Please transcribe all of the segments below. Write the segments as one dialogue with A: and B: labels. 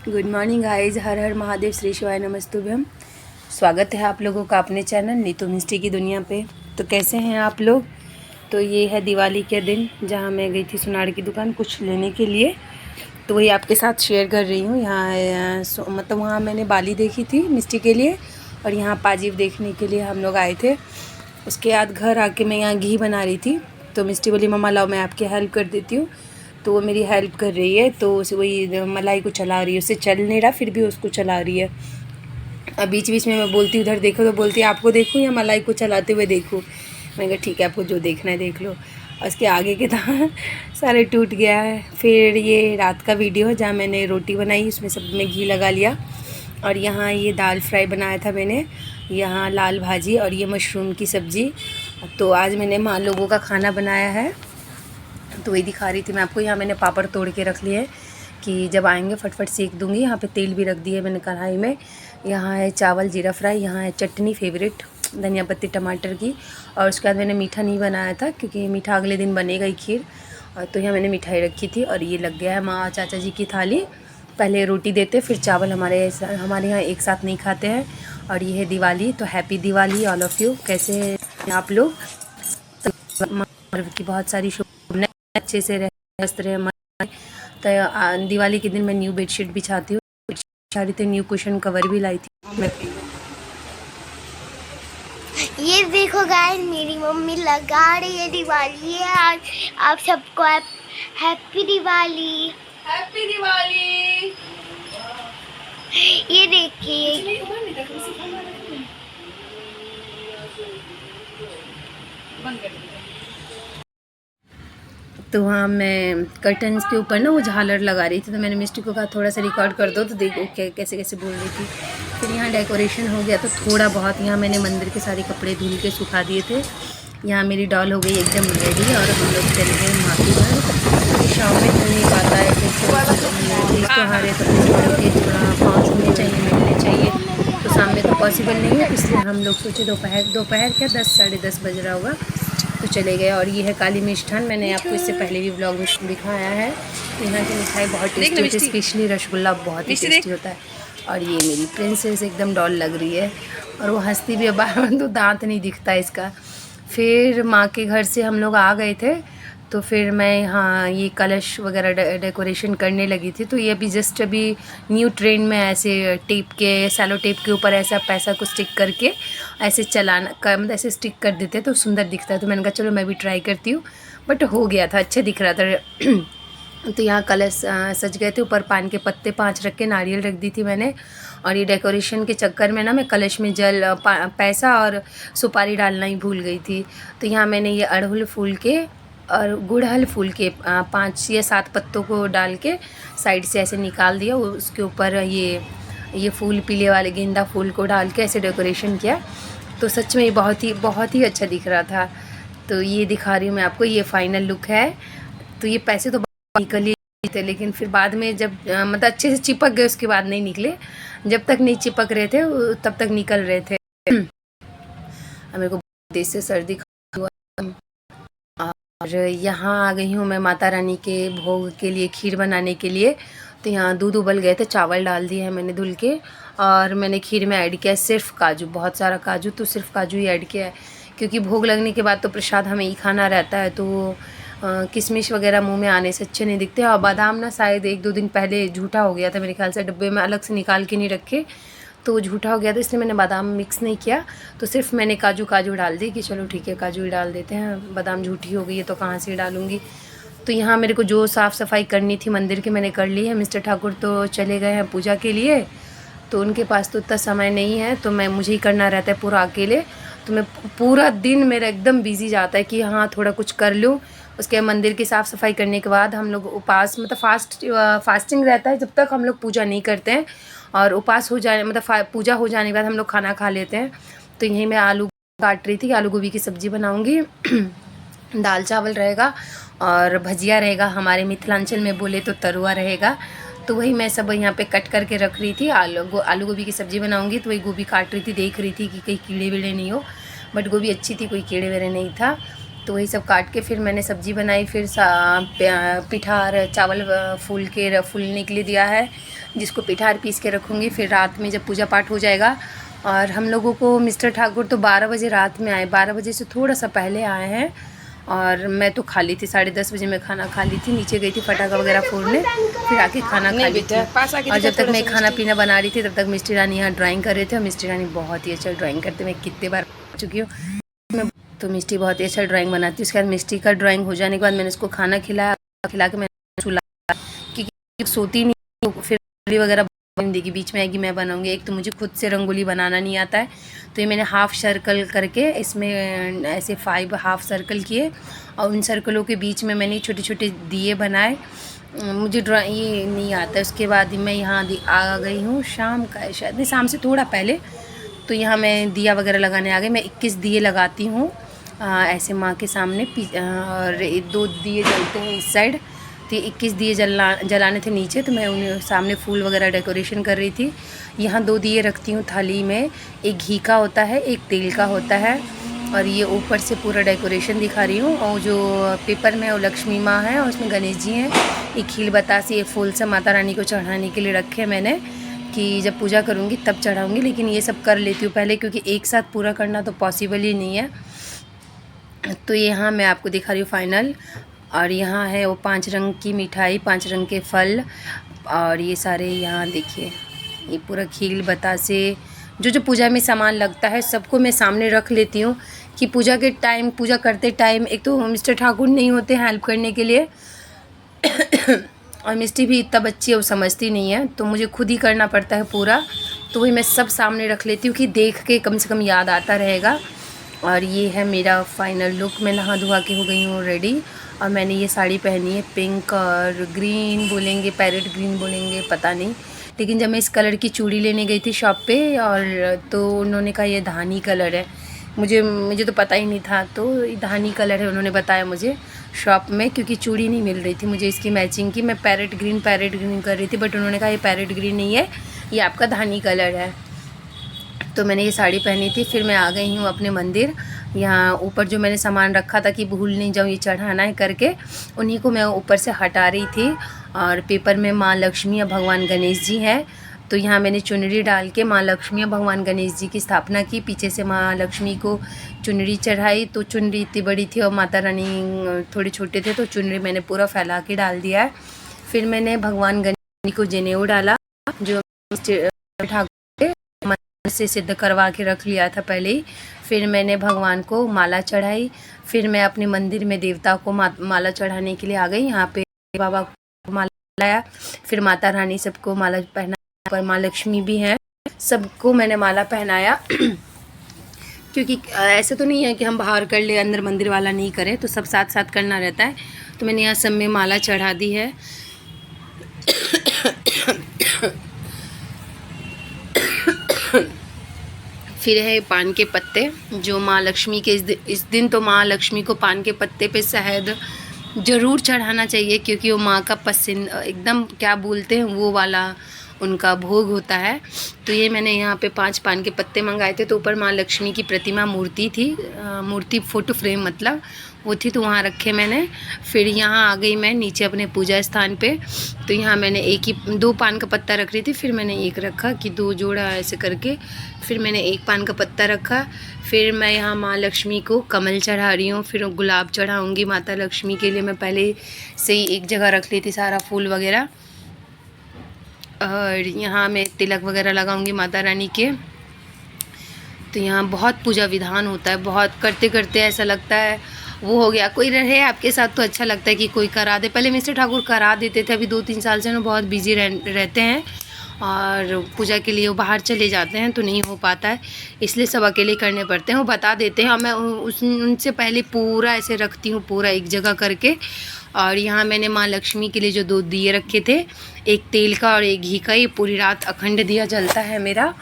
A: Good morning guys, हर हर महादेव, श्री शिवाय नमस्तुभ्यम। स्वागत है आप लोगों का अपने चैनल नीतू मिस्टी की दुनिया पे। तो कैसे हैं आप लोग? तो ये है दिवाली के दिन जहाँ मैं गई थी सुनार की दुकान कुछ लेने के लिए, तो वही आपके साथ शेयर कर रही हूँ। यहाँ मतलब वहाँ मैंने बाली देखी थी मिस्टी के लिए, और यहाँ पाजीव देखने के लिए हम लोग आए थे। उसके बाद घर आके मैं यहाँ घी बना रही थी, तो मिस्टी बोली मम्मा लाओ मैं आपकी हेल्प कर देती हूँ। तो वो मेरी हेल्प कर रही है, तो उसे वही मलाई को चला रही है। उससे चल नहीं रहा फिर भी उसको चला रही है। अब बीच बीच में मैं बोलती हूँ उधर देखो, तो बोलती है आपको देखूँ या मलाई को चलाते हुए देखूँ। मैं कहा ठीक है, आपको जो देखना है देख लो। और उसके आगे के था सारे टूट गया है। फिर ये रात का वीडियो है जहाँ मैंने रोटी बनाई, उसमें सब में घी लगा लिया। और यहाँ ये दाल फ्राई बनाया था मैंने, यहाँ लाल भाजी और ये मशरूम की सब्ज़ी। तो आज मैंने माँ लोगों का खाना बनाया है, तो वही दिखा रही थी मैं आपको। यहाँ मैंने पापड़ तोड़ के रख लिए कि जब आएंगे फटफट सेक दूँगी। यहाँ पे तेल भी रख दिए मैंने कढ़ाई में। यहाँ है चावल जीरा फ्राई, यहाँ है चटनी फेवरेट धनिया पत्ती टमाटर की। और उसके बाद मैंने मीठा नहीं बनाया था क्योंकि मीठा अगले दिन बनेगा ही खीर। और तो यहाँ मैंने मिठाई रखी थी। और ये लग गया है माँ चाचा जी की थाली। पहले रोटी देते फिर चावल, हमारे यहाँ एक साथ नहीं खाते हैं। और ये है दिवाली, तो happy Diwali all of you. कैसे हैं आप लोग? की बहुत सारी शुभकामनाएं, अच्छे से रहे, मस्त रहे हमारे। तो दिवाली के दिन मैं न्यू बेडशीट बिछाती हूँ, बिछा रही थी, न्यू कुशन कवर भी लाई थी।
B: ये देखो गाइस, मेरी मम्मी लगा रही है दिवाली है आज। आप सबको हैप्पी दिवाली।
C: हैप्पी दिवाली।
B: ये देखिए,
A: तो वहाँ मैं कर्टन्स के ऊपर ना वो झालर लगा रही थी, तो मैंने मिस्टी को कहा थोड़ा सा रिकॉर्ड कर दो, तो देखो कैसे कैसे बोल रही थी। फिर यहाँ डेकोरेशन हो गया, तो थोड़ा बहुत यहाँ मैंने मंदिर के सारे कपड़े धुल के सुखा दिए थे। यहाँ मेरी डॉल हो गई एकदम रेडी, और हम लोग चले गए माँ के घर, क्योंकि शाम में हो नहीं पाता है। फिर त्योहार है तो थोड़ा पाँव छूने चाहिए, मिलने चाहिए, तो शाम में तो पॉसिबल नहीं है। इसलिए हम लोग सोचे दोपहर क्या 10 साढ़े 10 बज रहा होगा, तो चले गए। और ये है काली मिष्ठान, मैंने आपको इससे पहले भी ब्लॉग में दिखाया है। यहाँ की मिठाई बहुत टेस्टी होती है, स्पेशली रसगुल्ला बहुत ही टेस्टी होता है। और ये मेरी प्रिंसेस एकदम डॉल लग रही है, और वो हंसती भी है बार, तो दांत नहीं दिखता इसका। फिर माँ के घर से हम लोग आ गए थे, तो फिर मैं यहाँ ये कलश वगैरह डेकोरेशन करने लगी थी। तो ये अभी न्यू ट्रेंड में ऐसे टेप के, सेलो टेप के ऊपर ऐसा पैसा को स्टिक करके ऐसे चलाना का, मतलब ऐसे स्टिक कर देते हैं तो सुंदर दिखता है। तो मैंने कहा चलो मैं भी ट्राई करती हूँ, बट हो गया था, अच्छा दिख रहा था। तो यहाँ कलश सज गए थे, ऊपर पान के पत्ते 5 रख के नारियल रख दी थी मैंने। और ये डेकोरेशन के चक्कर में ना मैं कलश में पैसा और सुपारी डालना ही भूल गई थी। तो यहाँ मैंने ये अड़हुल फूल के और गुड़हल फूल के 5 या 7 पत्तों को डाल के साइड से ऐसे निकाल दिया। उसके ऊपर ये फूल पीले वाले गेंदा फूल को डाल के ऐसे डेकोरेशन किया। तो सच में ये बहुत ही अच्छा दिख रहा था। तो ये दिखा रही हूँ मैं आपको, ये फाइनल लुक है। तो ये पैसे तो निकल ही थे, लेकिन फिर बाद में जब मतलब अच्छे से चिपक गए, उसके बाद नहीं निकले। जब तक नहीं चिपक रहे थे तब तक निकल रहे थे। मेरे को तेज से सर्दी हुआ। और यहाँ आ गई हूँ मैं माता रानी के भोग के लिए, खीर बनाने के लिए। तो यहाँ दूध उबल गए थे, चावल डाल दिए हैं मैंने धुल के, और मैंने खीर में ऐड किया सिर्फ काजू, बहुत सारा काजू, तो सिर्फ काजू ही ऐड किया है। क्योंकि भोग लगने के बाद तो प्रसाद हमें ही खाना रहता है, तो किशमिश वगैरह मुंह में आने से अच्छे नहीं दिखते। और बादाम ना शायद 1-2 दिन पहले झूठा हो गया था मेरे ख्याल से, डब्बे में अलग से निकाल के नहीं रखे, तो झूठा हो गया था, इसलिए मैंने बादाम मिक्स नहीं किया। तो सिर्फ मैंने काजू डाल दी कि चलो ठीक है काजू ही डाल देते हैं, बादाम झूठी हो गई है तो कहाँ से डालूँगी। तो यहाँ मेरे को जो साफ़ सफाई करनी थी मंदिर की मैंने कर ली है। मिस्टर ठाकुर तो चले गए हैं पूजा के लिए, तो उनके पास तो इतना समय नहीं है, तो मुझे ही करना रहता है पूरा अकेले। तो मैं पूरा दिन मेरा एकदम बिजी जाता है कि हाँ थोड़ा कुछ कर लूँ। उसके मंदिर की साफ़ सफाई करने के बाद हम लोग उपास, मतलब फास्टिंग रहता है जब तक हम लोग पूजा नहीं करते हैं। और उपास हो जाने, मतलब पूजा हो जाने के बाद हम लोग खाना खा लेते हैं। तो यहीं मैं आलू काट रही थी, आलू गोभी की सब्ज़ी बनाऊँगी। दाल चावल रहेगा और भजिया रहेगा, हमारे मिथिलांचल में बोले तो तरुआ रहेगा। तो वही मैं सब यहाँ पे कट करके रख रही थी। आलू गोभी की सब्ज़ी बनाऊँगी, तो वही गोभी काट रही थी, देख रही थी कि कहीं कीड़े वीड़े नहीं हो, बट गोभी अच्छी थी, कोई कीड़े वीड़े नहीं था। तो वही सब काट के फिर मैंने सब्ज़ी बनाई। फिर पिठार चावल फूलने के लिए दिया है, जिसको पिठार पीस के रखूँगी। फिर रात में जब पूजा पाठ हो जाएगा, और हम लोगों को मिस्टर ठाकुर तो 12 बजे रात में आए, 12 बजे से थोड़ा सा पहले आए हैं। और मैं तो खा ली थी, 10:30 बजे मैं खाना खा ली थी, नीचे गई थी फटाखा वगैरह फोड़ने, फिर आके खाना खा ली थी। और जब तक मैं खाना पीना बना रही थी तब तक मिस्टर रानी यहाँ ड्राइंग कर रहे थे। और मिस्टर रानी बहुत ही अच्छा ड्राइंग करते, मैं कितने बार आ चुकी हूँ। मैं तो मिस्टी बहुत ही अच्छा ड्राइंग बनाती हूँ। उसके बाद मिस्टी का ड्राइंग हो जाने के बाद मैंने उसको खाना खिला के मैंने सुलाया, क्योंकि सोती नहीं, फिर रंगोली वगैरह देगी, बीच में आएगी मैं बनाऊँगी। एक तो मुझे खुद से रंगोली बनाना नहीं आता है, तो ये मैंने हाफ़ सर्कल करके इसमें ऐसे 5 हाफ़ सर्कल किए, और उन सर्कलों के बीच में मैंने छोटे छोटे दिए बनाए। मुझे ये नहीं आता है। उसके बाद मैं यहाँ आ गई हूँ, शाम का है शायद, नहीं शाम से थोड़ा पहले, तो यहाँ मैं दिया वगैरह लगाने आ गई। मैं 21 दिए लगाती हूँ ऐसे माँ के सामने, और 2 दिए जलते हैं इस साइड, तो 21 दिए जलाने थे नीचे, तो मैं उन्हें सामने फूल वगैरह डेकोरेशन कर रही थी। यहाँ 2 दिए रखती हूँ थाली में, एक घी का होता है, एक तेल का होता है, और ये ऊपर से पूरा डेकोरेशन दिखा रही हूँ। और जो पेपर में वो लक्ष्मी माँ है, और उसमें गणेश जी हैं, एक खील बतासी, एक फूल से माता रानी को चढ़ाने के लिए रखे मैंने, कि जब पूजा करूँगी तब चढ़ाऊँगी। लेकिन ये सब कर लेती हूँ पहले, क्योंकि एक साथ पूरा करना तो पॉसिबल ही नहीं है। तो यहाँ मैं आपको दिखा रही हूँ फाइनल। और यहाँ है वो 5 रंग की मिठाई, 5 रंग के फल, और ये सारे यहाँ देखिए, ये पूरा खील बतासे, जो पूजा में सामान लगता है सबको मैं सामने रख लेती हूँ, कि पूजा के टाइम, पूजा करते टाइम, एक तो मिस्टर ठाकुर नहीं होते हेल्प करने के लिए और मिस्टी भी इतना बच्ची है, वो समझती नहीं है, तो मुझे खुद ही करना पड़ता है पूरा। तो वही मैं सब सामने रख लेती हूँ कि देख के कम से कम याद आता रहेगा। और ये है मेरा फाइनल लुक। मैं नहा धोआ के हो गई हूँ रेडी, और मैंने ये साड़ी पहनी है पिंक और ग्रीन बोलेंगे, पैरेट ग्रीन बोलेंगे, पता नहीं। लेकिन जब मैं इस कलर की चूड़ी लेने गई थी शॉप पे, और तो उन्होंने कहा ये धानी कलर है, मुझे तो पता ही नहीं था, तो ये धानी कलर है उन्होंने बताया मुझे शॉप में, क्योंकि चूड़ी नहीं मिल रही थी मुझे इसकी मैचिंग की। मैं पैरेट ग्रीन कर रही थी, बट उन्होंने कहा ये पैरेट ग्रीन नहीं है, ये आपका धानी कलर है। तो मैंने ये साड़ी पहनी थी। फिर मैं आ गई हूँ अपने मंदिर। यहाँ ऊपर जो मैंने सामान रखा था कि भूल नहीं जाऊँ ये चढ़ाना है करके, उन्हीं को मैं ऊपर से हटा रही थी। और पेपर में माँ लक्ष्मी और भगवान गणेश जी हैं, तो यहाँ मैंने चुनरी डाल के माँ लक्ष्मी और भगवान गणेश जी की स्थापना की। पीछे से माँ लक्ष्मी को चुनरी चढ़ाई, तो चुनरी इतनी बड़ी थी और माता रानी थोड़े छोटे थे, तो चुनरी मैंने पूरा फैला के डाल दिया है। फिर मैंने भगवान गणेश जी को जनेऊ डाला, जो ठाकुर से सिद्ध करवा के रख लिया था पहले ही। फिर मैंने भगवान को माला चढ़ाई। फिर मैं अपने मंदिर में देवता को माला चढ़ाने के लिए आ गई। यहाँ पे बाबा को माला लाया, फिर माता रानी सबको माला पहना, पर माँ लक्ष्मी भी हैं, सबको मैंने माला पहनाया क्योंकि ऐसे तो नहीं है कि हम बाहर कर ले अंदर मंदिर वाला नहीं करे, तो सब साथ साथ करना रहता है। तो मैंने यहाँ सब में माला चढ़ा दी है। फिर है पान के पत्ते, जो माँ लक्ष्मी के इस दिन तो माँ लक्ष्मी को पान के पत्ते पे शहद ज़रूर चढ़ाना चाहिए, क्योंकि वो माँ का पसंद एकदम क्या बोलते हैं वो वाला उनका भोग होता है। तो ये मैंने यहाँ पे 5 पान के पत्ते मंगाए थे। तो ऊपर माँ लक्ष्मी की प्रतिमा मूर्ति थी, मूर्ति फ़ोटो फ्रेम मतलब वो थी, तो वहाँ रखे मैंने। फिर यहाँ आ गई मैं नीचे अपने पूजा स्थान पे। तो यहाँ मैंने 2 पान का पत्ता रख रही थी, फिर मैंने 1 रखा कि 2 जोड़ा ऐसे करके, फिर मैंने 1 पान का पत्ता रखा। फिर मैं यहाँ माँ लक्ष्मी को कमल चढ़ा रही हूँ, फिर गुलाब चढ़ाऊँगी माता लक्ष्मी के लिए। मैं पहले से ही एक जगह रख ली थी सारा फूल वगैरह। और यहाँ मैं तिलक वगैरह लगाऊंगी माता रानी के। तो यहाँ बहुत पूजा विधान होता है, बहुत करते करते ऐसा लगता है वो हो गया। कोई रहे आपके साथ तो अच्छा लगता है कि कोई करा दे। पहले मिस्टर ठाकुर करा देते थे, अभी 2-3 साल से ना बहुत बिजी रहते हैं और पूजा के लिए वो बाहर चले जाते हैं, तो नहीं हो पाता है, इसलिए सब अकेले करने पड़ते हैं। वो बता देते हैं और मैं उनसे पहले पूरा ऐसे रखती हूँ, पूरा एक जगह करके। और यहाँ मैंने माँ लक्ष्मी के लिए जो 2 दिए रखे थे, एक तेल का और एक घी का, ये पूरी रात अखंड दिया जलता है मेरा,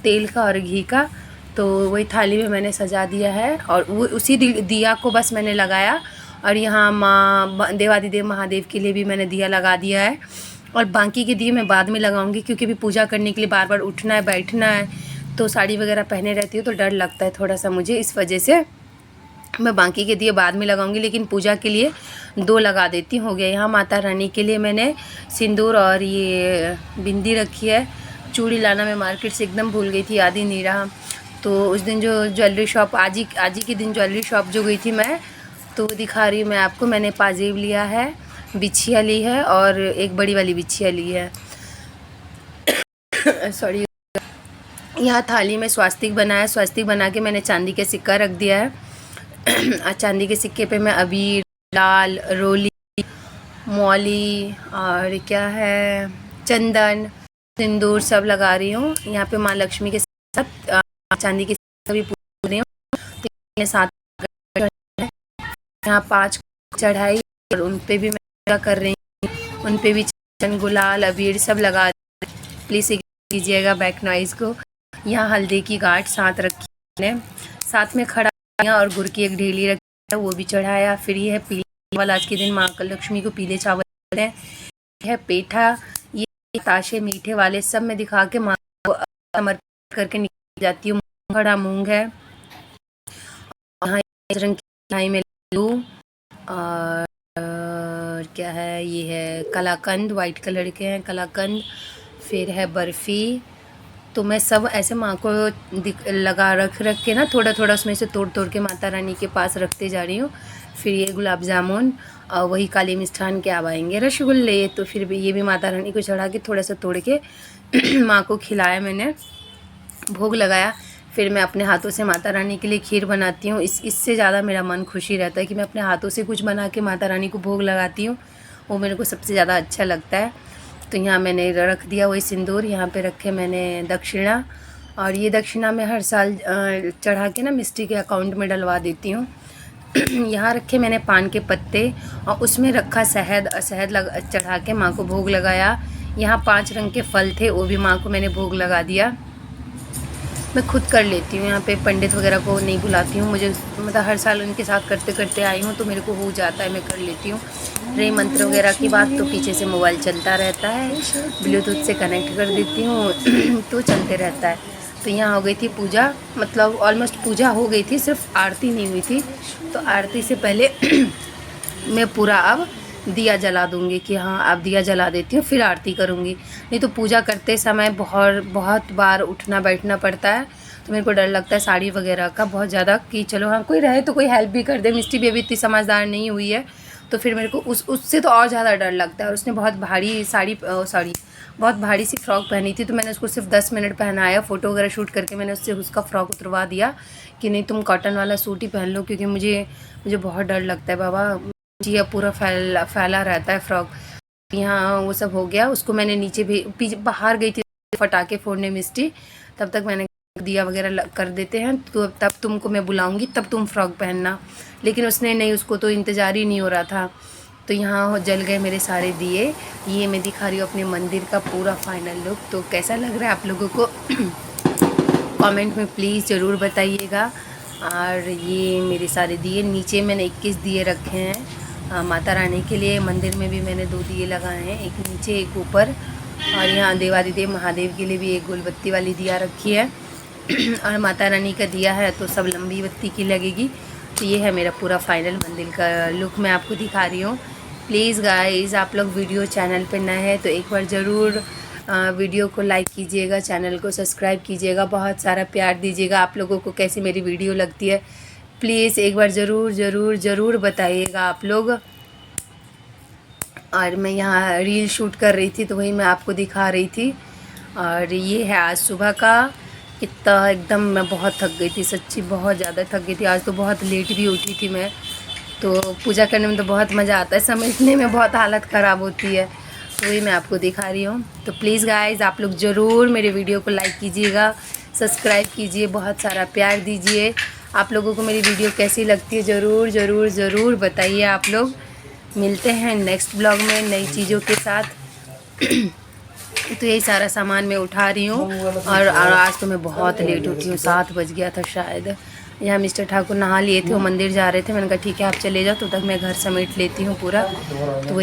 A: तेल का और घी का। तो वही थाली में मैंने सजा दिया है और वो उसी दिया को बस मैंने लगाया। और यहाँ माँ देवादिदेव महादेव के लिए भी मैंने दिया लगा दिया है, और बाकी के दिए मैं बाद में लगाऊंगी, क्योंकि अभी पूजा करने के लिए बार बार उठना है, बैठना है, तो साड़ी वगैरह पहने रहती हूँ तो डर लगता है थोड़ा सा मुझे, इस वजह से मैं बाकी के दिए बाद में लगाऊंगी, लेकिन पूजा के लिए 2 लगा देती हो गया। यहाँ माता रानी के लिए मैंने सिंदूर और ये बिंदी रखी है। चूड़ी लाना मैं मार्केट से एकदम भूल गई थी, याद ही नहीं रहा। तो उस दिन जो ज्वेलरी शॉप आज ही के दिन ज्वेलरी शॉप जो गई थी मैं, तो दिखा रही हूँ मैं आपको। मैंने पाजेब लिया है, बिछिया ली है और एक बड़ी वाली बिछिया ली है। सॉरी। यहाँ थाली में स्वास्तिक बनाया, स्वास्तिक बना के मैंने चांदी के सिक्का रख दिया है। चांदी के सिक्के पे मैं अबीर, लाल, रोली, मौली और क्या है चंदन, सिंदूर सब लगा रही हूँ। यहाँ पे माँ लक्ष्मी के साथ चांदी के सिक्के भी पूज रही हूँ। तो 7 यहाँ 5 चढ़ाई और उन पे भी मैं पूजा कर रही हूँ। उन पे भी चंदन, गुलाल, अबीर सब लगा रही हूँ। प्लीज़ कीजिएगा बैक नॉइज़ को। यहाँ हल्दी की गांठ साथ रखी मैंने, साथ में खड़ा और गुड़ की एक ढेली रखी है, वो भी चढ़ाया। फिर ये है पीले चावल, आज के दिन माँ लक्ष्मी को पीले चावल है। पेठा, ये ताशे मीठे वाले सब मैं दिखा के माँ को समर्पित करके निकल जाती हूँ। खड़ा मूंग है, यहाँ रंग की लाई में लूँ और क्या है, ये है कलाकंद, वाइट कलर के हैं कलाकंद। फिर है बर्फ़ी। तो मैं सब ऐसे माँ को लगा रख के ना थोड़ा थोड़ा उसमें से तोड़ तोड़ के माता रानी के पास रखते जा रही हूँ। फिर ये गुलाब जामुन और वही काली मिष्ठान के अब आएंगे रसगुल्ले। तो फिर भी ये भी माता रानी को चढ़ा के थोड़ा सा तोड़ के माँ को खिलाया, मैंने भोग लगाया। फिर मैं अपने हाथों से माता रानी के लिए खीर बनाती हूँ। इससे ज़्यादा मेरा मन खुशी रहता है कि मैं अपने हाथों से कुछ बना के माता रानी को भोग लगाती हूँ, वो मेरे को सबसे ज़्यादा अच्छा लगता है। तो यहाँ मैंने रख दिया वही सिंदूर। यहाँ पे रखे मैंने दक्षिणा, और ये दक्षिणा मैं हर साल चढ़ा के ना मिस्टी के अकाउंट में डलवा देती हूँ। यहाँ रखे मैंने पान के पत्ते और उसमें रखा शहद चढ़ा के माँ को भोग लगाया। यहाँ 5 रंग के फल थे, वो भी माँ को मैंने भोग लगा दिया। मैं खुद कर लेती हूँ, यहाँ पे पंडित वगैरह को नहीं बुलाती हूँ। मुझे मतलब हर साल उनके साथ करते करते आई हूँ, तो मेरे को हो जाता है, मैं कर लेती हूँ। रही मंत्र वगैरह की बात, तो पीछे से मोबाइल चलता रहता है, ब्लूटूथ से कनेक्ट कर देती हूँ तो चलते रहता है। तो यहाँ हो गई थी पूजा, मतलब ऑलमोस्ट पूजा हो गई थी, सिर्फ आरती नहीं हुई थी। तो आरती से पहले मैं पूरा अब दिया जला दूँगी कि हाँ अब दिया जला देती हूँ, फिर आरती करूँगी। नहीं तो पूजा करते समय बहुत बार उठना बैठना पड़ता है, तो मेरे को डर लगता है साड़ी वगैरह का बहुत ज़्यादा, कि चलो हाँ कोई रहे तो कोई हेल्प भी कर दे। मिस्टी भी अभी इतनी समझदार नहीं हुई है, तो फिर मेरे को उससे तो और ज़्यादा डर लगता है। और उसने बहुत भारी बहुत भारी सी फ्रॉक पहनी थी, तो मैंने उसको सिर्फ 10 मिनट पहनाया, फ़ोटो वगैरह शूट करके मैंने उससे उसका फ़्रॉक उतरवा दिया कि नहीं तुम कॉटन वाला सूट ही पहन लो, क्योंकि मुझे बहुत डर लगता है बाबा जी, अब पूरा फैला रहता है फ्रॉक। यहाँ वो सब हो गया। उसको मैंने नीचे भी बाहर गई थी फटाके फोड़ने मिस्टी, तब तक मैंने दिया वगैरह कर देते हैं, तो तब तुमको मैं बुलाऊंगी तब तुम फ्रॉक पहनना। लेकिन उसने नहीं, उसको तो इंतज़ार ही नहीं हो रहा था। तो यहाँ जल गए मेरे सारे दिए। ये मैं दिखा रही हूँ अपने मंदिर का पूरा फाइनल लुक। तो कैसा लग रहा है आप लोगों को कमेंट में प्लीज़ ज़रूर बताइएगा। और ये मेरे सारे दिए, नीचे मैंने 21 दिए रखे हैं माता रानी के लिए। मंदिर में भी मैंने 2 दिए लगाए हैं, एक नीचे एक ऊपर। और यहाँ देवादिदेव महादेव के लिए भी एक गोल बत्ती वाली दिया रखी है। और माता रानी का दिया है तो सब लंबी बत्ती की लगेगी। तो ये है मेरा पूरा फाइनल मंदिर का लुक, मैं आपको दिखा रही हूँ। प्लीज़ गाइज़, आप लोग वीडियो चैनल पे नए हैं तो एक बार ज़रूर वीडियो को लाइक कीजिएगा, चैनल को सब्सक्राइब कीजिएगा, बहुत सारा प्यार दीजिएगा। आप लोगों को कैसी मेरी वीडियो लगती है प्लीज़ एक बार ज़रूर बताइएगा आप लोग। और मैं यहाँ रील शूट कर रही थी, तो वही मैं आपको दिखा रही थी। और ये है आज सुबह का। इतना एकदम मैं बहुत थक गई थी, सच्ची बहुत ज़्यादा थक गई थी। आज तो बहुत लेट भी उठी थी मैं। तो पूजा करने में तो बहुत मज़ा आता है, समेटने में बहुत हालत ख़राब होती है, तो वही मैं आपको दिखा रही हूँ। तो प्लीज़ गाइज़, आप लोग ज़रूर मेरे वीडियो को लाइक कीजिएगा, सब्सक्राइब कीजिए, बहुत सारा प्यार दीजिए। आप लोगों को मेरी वीडियो कैसी लगती है ज़रूर बताइए आप लोग। मिलते हैं नेक्स्ट ब्लॉग में नई चीज़ों के साथ। तो यही सारा सामान मैं उठा रही हूँ। और आज तो मैं बहुत लेट उठी हूँ, 7 बज गया था शायद। यहाँ मिस्टर ठाकुर नहा लिए थे, वो मंदिर जा रहे थे। मैंने कहा ठीक है आप चले जाओ, तो तक मैं घर समेट लेती हूँ पूरा। तो